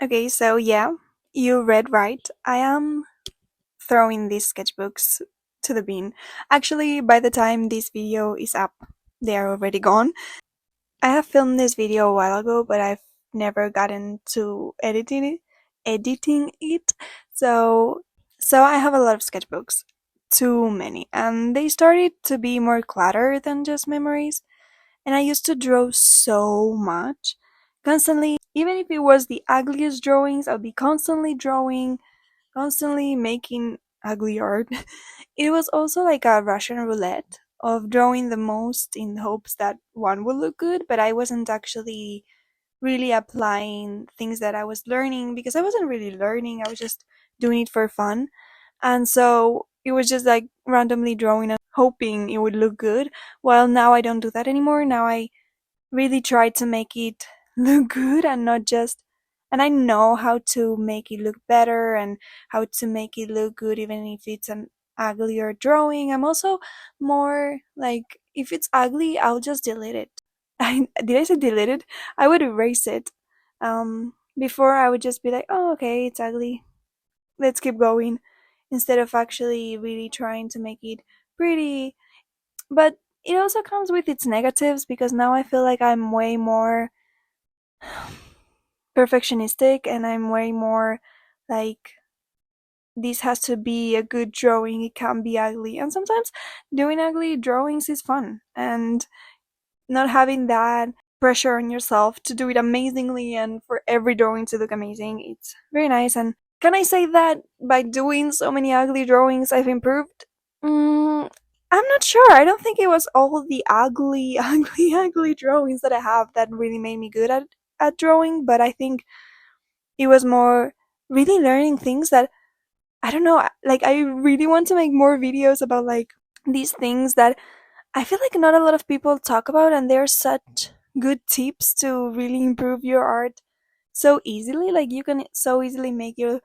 Okay, so yeah, you read right. I am throwing these sketchbooks to the bin. Actually, by the time this video is up, they are already gone. I have filmed this video a while ago, but I've never gotten to editing it. So so I have a lot of sketchbooks. Too many. And they started to be more cluttered than just memories. And I used to draw so much. Constantly, even if it was the ugliest drawings, I'll be constantly drawing, constantly making ugly art. It was also like a Russian roulette of drawing the most in hopes that one would look good, but I wasn't actually really applying things that I was learning because I wasn't really learning, I was just doing it for fun. And so it was just like randomly drawing and hoping it would look good. Well, now I don't do that anymore. Now I really try to make it look good and not just, and I know how to make it look better and how to make it look good even if it's an uglier drawing. I'm also more like, if it's ugly, I'll just delete it. Did I say delete it? I would erase it. Before I would just be like, oh, okay, it's ugly, let's keep going, instead of actually really trying to make it pretty. But it also comes with its negatives because now I feel like I'm way more perfectionistic and I'm way more like, this has to be a good drawing, it can't be ugly. And sometimes doing ugly drawings is fun, and not having that pressure on yourself to do it amazingly and for every drawing to look amazing, it's very nice. And can I say that by doing so many ugly drawings I've improved? I'm not sure. I don't think it was all the ugly ugly drawings that I have that really made me good at drawing, but I think it was more really learning things that, I don't know, like I really want to make more videos about like these things that I feel like not a lot of people talk about, and they're such good tips to really improve your art so easily. Like you can so easily make your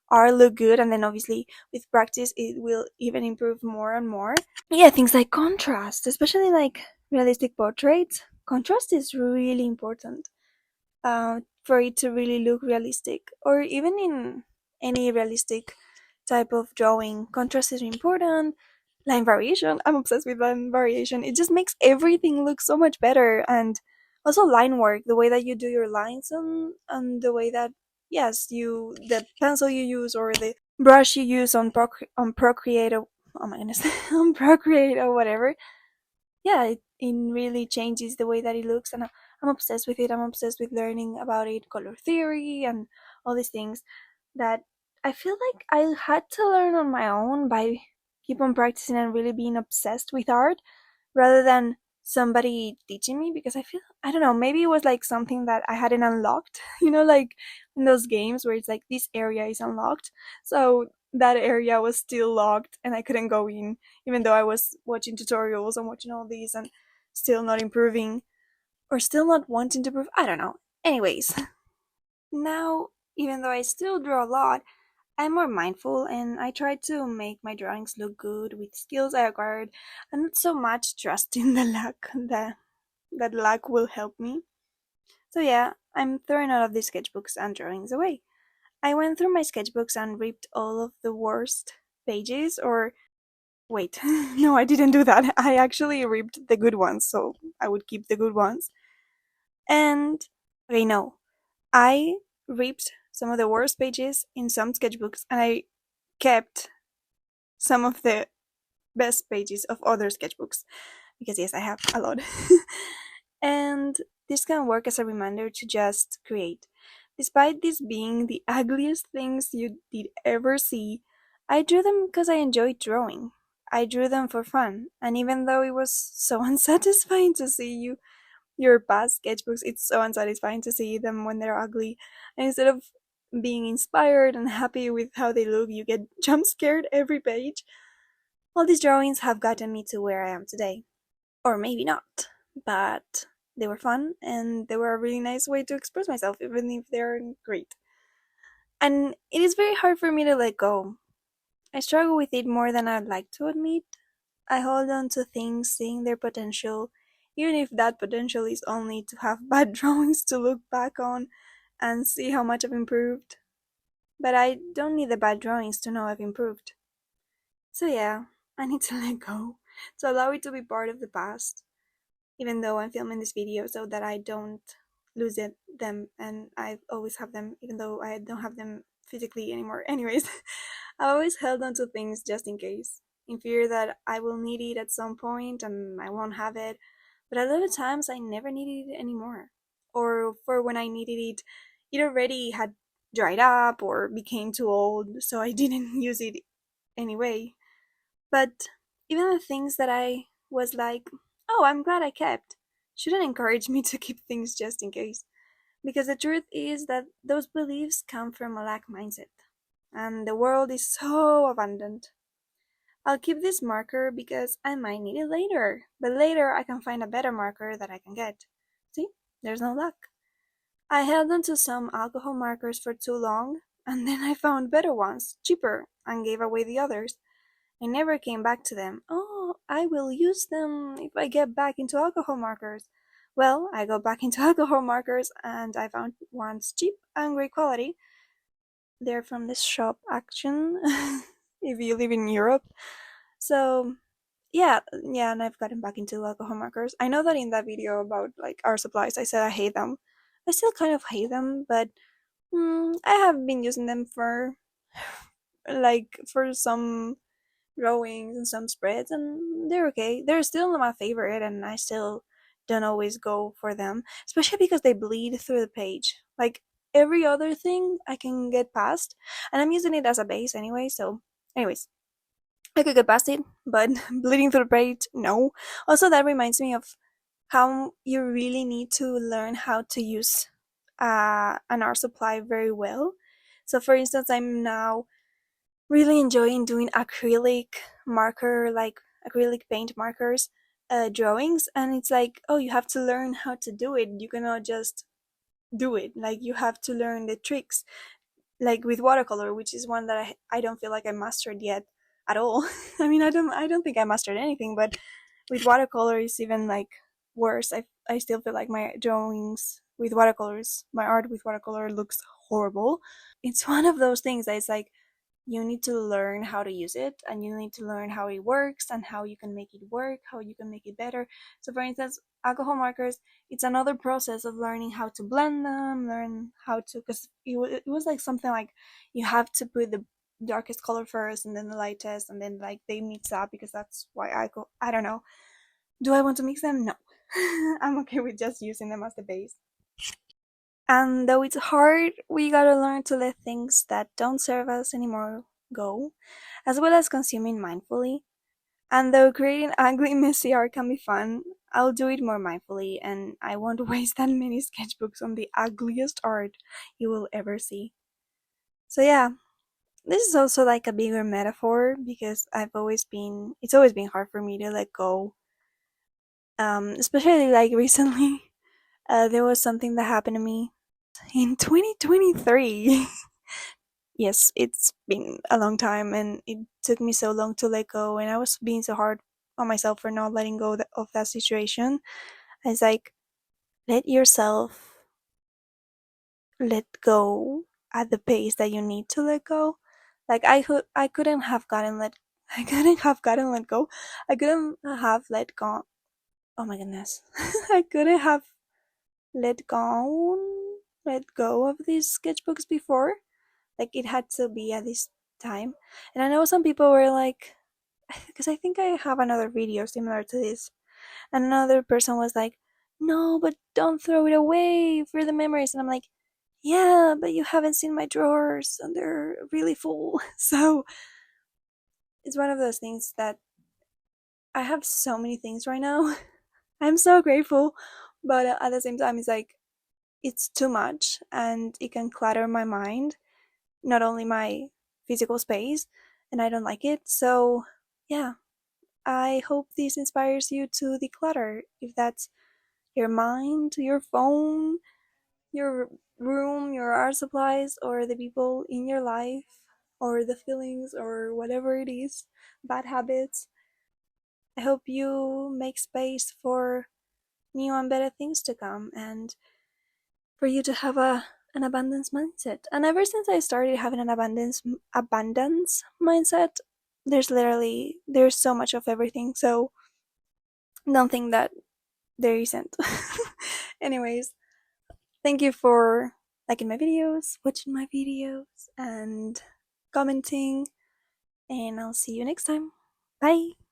art look good, and then obviously with practice it will even improve more and more. Yeah, things like contrast, especially like realistic portraits. Contrast is really important for it to really look realistic, or even in any realistic type of drawing. Contrast is important. Line variation, I'm obsessed with line variation. It just makes everything look so much better. And also line work, the way that you do your lines, and the way that, yes, you, the pencil you use or the brush you use on Procreate, oh my goodness, on Procreate or whatever. Yeah, it really changes the way that it looks, and I'm obsessed with it. I'm obsessed with learning about it, color theory and all these things that I feel like I had to learn on my own by keep on practicing and really being obsessed with art, rather than somebody teaching me. Because I feel, I don't know, maybe it was like something that I hadn't unlocked, like in those games where it's like this area is unlocked, so that area was still locked and I couldn't go in, even though I was watching tutorials and watching all these and still not improving, or still not wanting to improve. I don't know. Anyways, now, even though I still draw a lot, I'm more mindful and I try to make my drawings look good with skills I acquired, and not so much trusting the luck that luck will help me. So yeah, I'm throwing all of these sketchbooks and drawings away. I went through my sketchbooks and ripped all of the worst pages, or wait, no, I didn't do that. I actually ripped the good ones, so I would keep the good ones. And okay, no, I ripped some of the worst pages in some sketchbooks, and I kept some of the best pages of other sketchbooks, because yes, I have a lot. And this can work as a reminder to just create. Despite this being the ugliest things you did ever see, I drew them because I enjoyed drawing. I drew them for fun, and even though it was so unsatisfying to see your past sketchbooks, it's so unsatisfying to see them when they're ugly. And instead of being inspired and happy with how they look, you get jump scared every page. All these drawings have gotten me to where I am today. Or maybe not, but they were fun and they were a really nice way to express myself, even if they aren't great. And it is very hard for me to let go. I struggle with it more than I'd like to admit. I hold on to things, seeing their potential, even if that potential is only to have bad drawings to look back on. and see how much I've improved. But I don't need the bad drawings to know I've improved. So yeah, I need to let go to allow it to be part of the past, even though I'm filming this video so that I don't lose them and I always have them, even though I don't have them physically anymore. Anyways, I always held on to things just in case, in fear that I will need it at some point and I won't have it. But a lot of times I never needed it anymore. Or for when I needed it, it already had dried up or became too old, so I didn't use it anyway. But even the things that I was like, oh, I'm glad I kept, shouldn't encourage me to keep things just in case. Because the truth is that those beliefs come from a lack mindset. And the world is so abundant. I'll keep this marker because I might need it later, but later I can find a better marker that I can get. See? There's no luck. I held on to some alcohol markers for too long, and then I found better ones, cheaper, and gave away the others. I never came back to them. Oh, I will use them if I get back into alcohol markers. Well, I got back into alcohol markers and I found ones cheap and great quality. They're from this shop Action if you live in Europe. So, yeah, and I've gotten back into alcohol markers. I know that in that video about like our supplies, I said I hate them. I still kind of hate them, but I have been using them for for some drawings and some spreads, and they're okay. They're still not my favorite, and I still don't always go for them, especially because they bleed through the page. Like every other thing I can get past, and I'm using it as a base anyway, so anyways, I could get past it, but bleeding through the page, no. Also, that reminds me of how you really need to learn how to use an art supply very well. So for instance, I'm now really enjoying doing acrylic marker, like acrylic paint markers, drawings, and it's like, oh, you have to learn how to do it. You cannot just do it. Like you have to learn the tricks, like with watercolor, which is one that I don't feel like I mastered yet at all. I mean, I don't think I mastered anything, but with watercolor it's even like worse. I still feel like my drawings with watercolors, my art with watercolor looks horrible. It's one of those things that it's like you need to learn how to use it and you need to learn how it works and how you can make it work, how you can make it better. So for instance, alcohol markers, it's another process of learning how to blend them, learn how to, because it was like something like you have to put the darkest color first and then the lightest and then like they mix up, because that's why I don't know. Do I want to mix them? No. I'm okay with just using them as the base. And though it's hard, we gotta learn to let things that don't serve us anymore go, as well as consuming mindfully. And though creating ugly, messy art can be fun, I'll do it more mindfully and I won't waste that many sketchbooks on the ugliest art you will ever see. So, yeah, this is also like a bigger metaphor because it's always been hard for me to let go. Especially like recently, there was something that happened to me in 2023. Yes, it's been a long time and it took me so long to let go, and I was being so hard on myself for not letting go of that situation. It's like, let yourself let go at the pace that you need to let go. Like I couldn't have gotten let I couldn't have gotten let go. I couldn't have let go. Oh my goodness. I couldn't have let go let go of these sketchbooks before. Like it had to be at this time. And I know some people were like, because I think I have another video similar to this, and another person was like, no, but don't throw it away for the memories. And I'm like, yeah, but you haven't seen my drawers and they're really full. So it's one of those things that I have so many things right now. I'm so grateful, but at the same time, it's like, it's too much and it can clutter my mind, not only my physical space, and I don't like it. So, yeah, I hope this inspires you to declutter. If that's your mind, your phone, your room, your art supplies, or the people in your life, or the feelings, or whatever it is, bad habits. I hope you make space for new and better things to come and for you to have a an abundance mindset. And ever since I started having an abundance mindset, there's so much of everything. So don't think that there isn't. Anyways, thank you for liking my videos, watching my videos, and commenting. And I'll see you next time. Bye.